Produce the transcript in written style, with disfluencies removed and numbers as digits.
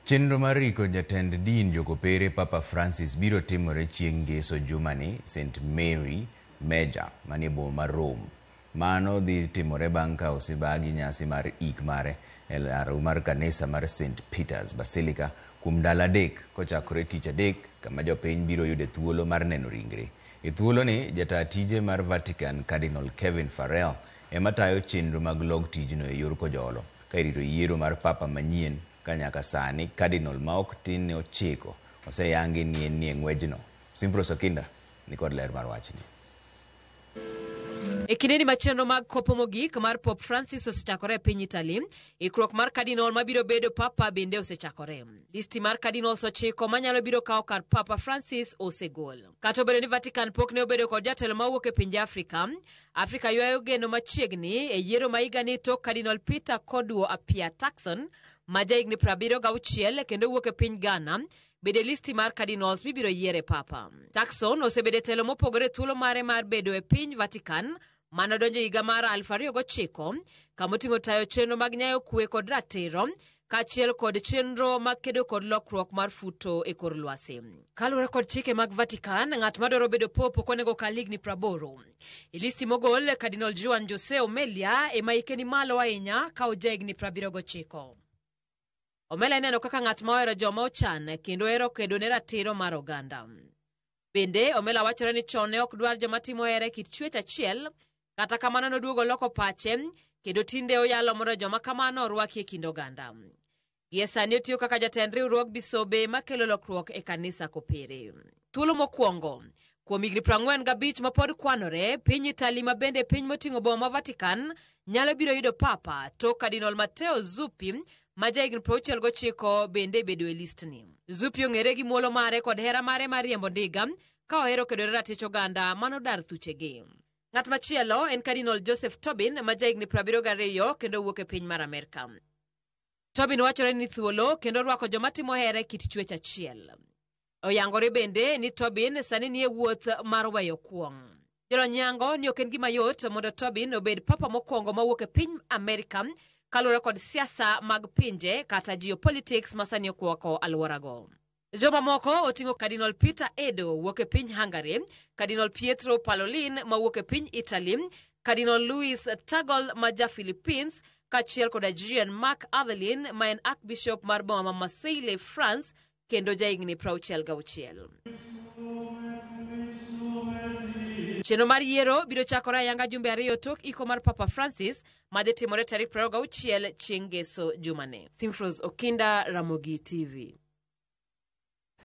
Chenro mar riko jatend din jokopere Papa Francis biro timore chieng' ngeso jumani St. Mary Major manie boma mar Rome. Mano dhi timore bang' ka osebagi nyasi mar ik mare e laro mar kanisa mar St. Peter's Basilica kuom ndalo 3 kochakore tich adek, kama jopiny biro yude thuolo mar neno ringre. E thuolo ni jata tije mar Vatican Cardinal Kevin Farrell ema tayo chenro mag log tijno e yor kojolo ka irito yiero mar papa manyien ka nyaka sani Cardinal maok tin ne ochiko oseyangi ni en nie ng'wejno. Simfros Okinda nikod ler mar wachni. E kineni machenro mag kopo mogik mar Pope Francis osechakore e piny Italy, ikruok mar Cardinal mabiro bedo Papa bende osechakore. Listi mar Cardinals 9 manyalo biro kawo kar Papa Francis osegol. Kata obedo ni Vatican pok ne obedo kod jatelo mawuok e pinje Afrika ywayo geno machiegni e yiero ma higani tok Cardinal Peter Koduo Apia Turkson ma jahigni 76 kendo wuok e piny Ghana bede listi mar Cardinals mibiro yiere Papa. Turkson osebede telo mopogore thuolo mare mar bedo e piny Vatican mano donjo higa mar 2009 kama oting'o tayo chenro mag nyayo kwe kod ratiro kaachiel kod chenro mag kedo kod lokruok mar futo e kor lwasi. Kaluwore kod chike mag Vatican, ng'at madwaro bedo pope ok onego kal higni 80. E listi mogol, Cardinal Juan Jose Omelia ema hike ni malo ahinya ka ojahigni 79. Omelia ineno kaka ng'at ma ohero joma ochan kendo hero kedo ne ratiro mar oganda. Bende Omelia wachore ni chon ne ok dwar joma timo here kit chwech achiel, kata kamano noduogo loko pache kendo tinde oyalo mondo joma kamano orwaki e kind oganda. Gie sani otiyo kaka jatend riwruog bisobe makelo lokruok e kanisa kopere. Thuolo mokwongo kuom higni 45 ma pod kwanore, piny Italy ma bende piny moting'o boma ma Vatican nyalo biro yudo papa tok Cardinal Matteo Zuppi ma jahigni 69 bende bedo e listni. Zuppi ong'ere gi muolo mare kod hera mare mar riembo ndiga ka ohero kedore ratich oganda manodar thuchegi. Ng'at machielo en Cardinal Joseph Tobin ma jahigni 72 kendo wuok e piny mar Amerika. Tobin wachore ni thuolo kendo rwako joma timo here kit chwech achiel. Oyangore bende ni Tobin sani nie wuoth mar weyo kuong'. Jolony yango ni ok en gima yot mondo Tobin obed papa mokwongo mawuok e piny Amerika kaluwore kod siasa mag pinje kata geopolitics masani okwako alworago. Joma moko oting'o Cardinal Peter Edo wuok e piny Hungary, Cardinal Pietro Parolin mawuok e piny Italy, Cardinal Luis Tagle ma ja Philippines, kaachiel kod Jean-Marc Avelin ma en Archbishop mar boma ma Marseille, France, kendo jahigni 66. Chenro mar yiero biro chakore ayanga jumbe 2 tok iko mar Papa Francis madhi timore tarik 26 chieng' ngeso jumani. Simfros Okinda, Ramogi TV.